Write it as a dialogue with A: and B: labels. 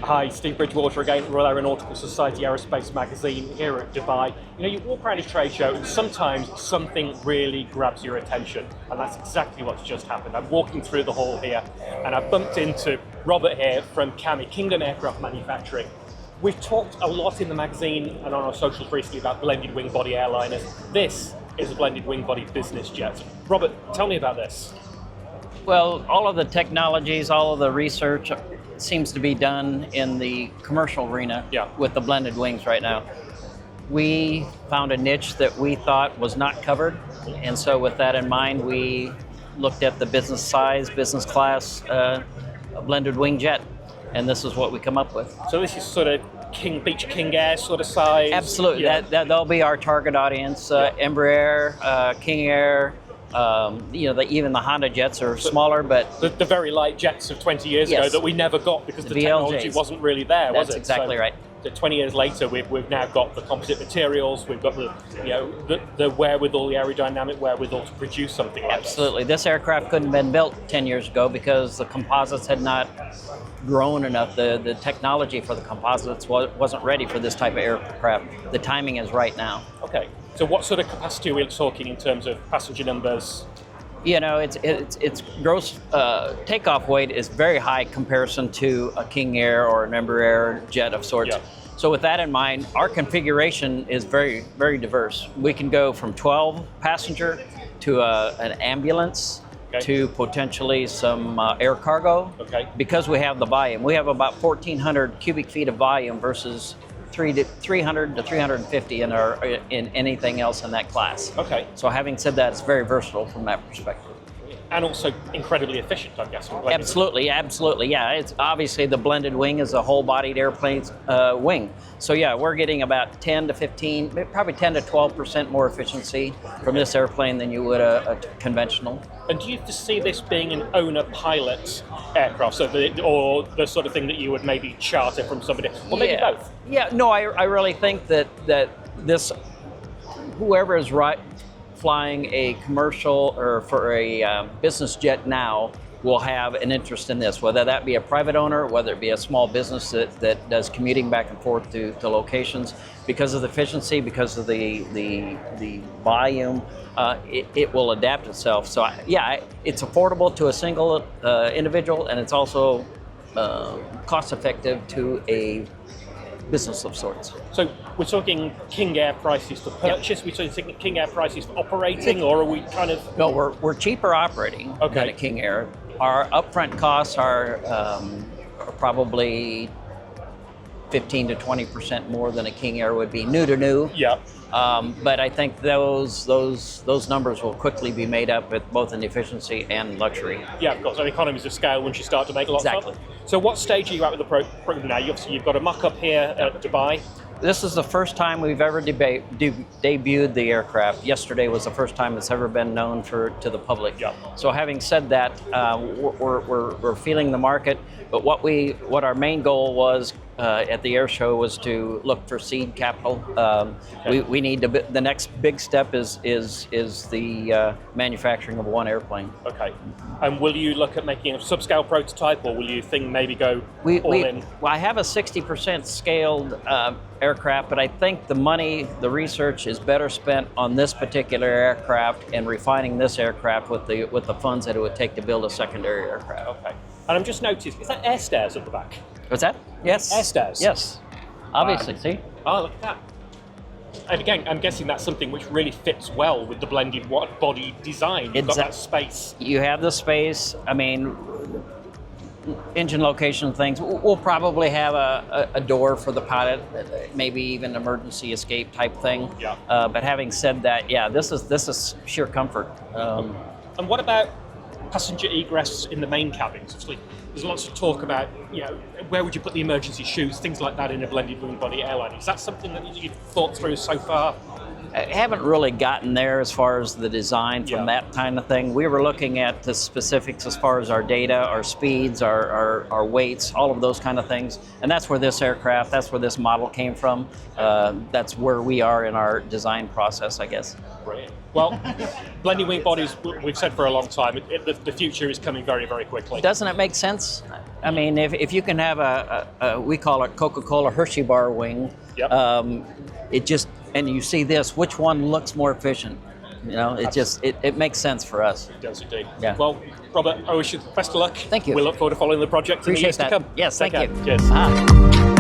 A: Hi, Steve Bridgewater again, Royal Aeronautical Society Aerospace Magazine here at Dubai. You know, you walk around a trade show and sometimes something really grabs your attention, and that's exactly what's just happened. I'm walking through the hall here and I bumped into Robert here from CAMI, Kingdom Aircraft Manufacturing. We've talked a lot in the magazine and on our socials recently about blended wing body airliners. This is a blended wing body business jet. Robert, tell me about this.
B: Well, all of the technologies, all of the research seems to be done in the commercial arena with the blended wings right now. We found a niche that we thought was not covered, and so with that in mind, we looked at the business size, business class, blended wing jet, and this is what we come up with.
A: So this is sort of Beach King Air sort of size?
B: Absolutely, that'll be our target audience, Embraer, King Air. Even the Honda jets are smaller, but
A: the very light jets of 20 years ago that we never got because the technology wasn't really there, was it?
B: That's exactly right.
A: So 20 years later, we've now got the composite materials, we've got the wherewithal, the aerodynamic wherewithal to produce something like this.
B: Absolutely. This aircraft couldn't have been built 10 years ago because the composites had not grown enough. The technology for the composites wasn't ready for this type of aircraft. The timing is right now.
A: Okay. So what sort of capacity are we talking in terms of passenger numbers?
B: You know, it's gross takeoff weight is very high comparison to a King Air or an Embraer jet of sorts. Yeah. So with that in mind, our configuration is very, very diverse. We can go from 12 passenger to an ambulance to potentially some air cargo because we have the volume. We have about 1,400 cubic feet of volume versus 300 to 350 in anything else in that class.
A: Okay.
B: So having said that, it's very versatile from that perspective.
A: And also incredibly efficient, I'm guessing.
B: Absolutely. Yeah, it's obviously the blended wing is a whole-bodied airplane's wing. So yeah, we're getting about 10 to 15, probably 10 to 12% more efficiency from this airplane than you would a conventional.
A: And do you foresee this being an owner-pilot aircraft, or the sort of thing that you would maybe charter from somebody, or maybe both?
B: Yeah, no, I really think that this, whoever is flying a commercial or for a business jet now will have an interest in this, whether that be a private owner, whether it be a small business that does commuting back and forth to locations. Because of the efficiency, because of the volume, it will adapt itself. So yeah, it's affordable to a single individual, and it's also cost effective to a business of sorts.
A: So we're talking King Air prices for purchase, we're talking King Air prices for operating, or are we kind of...
B: No, we're cheaper operating than a King Air. Our upfront costs are probably 15 to 20% more than a King Air would be new.
A: Yeah.
B: But I think those numbers will quickly be made up with both in efficiency and luxury.
A: Yeah, of course, and economies of scale once you start to make lots of. So what stage are you at with the program now? You've got a mock-up here at Dubai.
B: This is the first time we've ever debuted the aircraft. Yesterday was the first time it's ever been known to the public.
A: Yeah.
B: So having said that, we're feeling the market. But what our main goal was at the air show was to look for seed capital. We need the next big step is the manufacturing of one airplane.
A: Okay. And will you look at making a subscale prototype, or will you think maybe go all in?
B: Well, I have a 60% scaled aircraft, but I think the research is better spent on this particular aircraft and refining this aircraft with the funds that it would take to build a secondary aircraft.
A: Okay. And I'm just noticed, is that air stairs at the back?
B: What's that? Yes.
A: Air stairs?
B: Yes. Obviously, see?
A: Oh, look at that. And again, I'm guessing that's something which really fits well with the blended body design. You've got that space.
B: You have the space. I mean, engine location things. We'll probably have a door for the pilot, maybe even emergency escape type thing.
A: Yeah.
B: But having said that, yeah, this is sheer comfort.
A: And what about passenger egress in the main cabins? Obviously, there's lots of talk about, where would you put the emergency chutes, things like that in a blended wing body airline. Is that something that you've thought through so far?
B: I haven't really gotten there as far as the design from that kind of thing. We were looking at the specifics as far as our data, our speeds, our weights, all of those kind of things. And that's where this aircraft, that's where this model came from. That's where we are in our design process, I guess.
A: Brilliant. Well, blending wing bodies, we've said for a long time, the future is coming very, very quickly.
B: Doesn't it make sense? I mean, if you can have a we call it Coca-Cola Hershey bar wing,
A: Yep.
B: it just, and you see this, which one looks more efficient? You know, it makes sense for us.
A: It does indeed.
B: Yeah.
A: Well, Robert, I wish you the best of luck.
B: Thank you.
A: We look forward to following the project in the
B: Appreciate
A: years
B: that.
A: to come.
B: Yes,
A: Take
B: thank
A: care.
B: you.
A: Cheers.
B: Ah.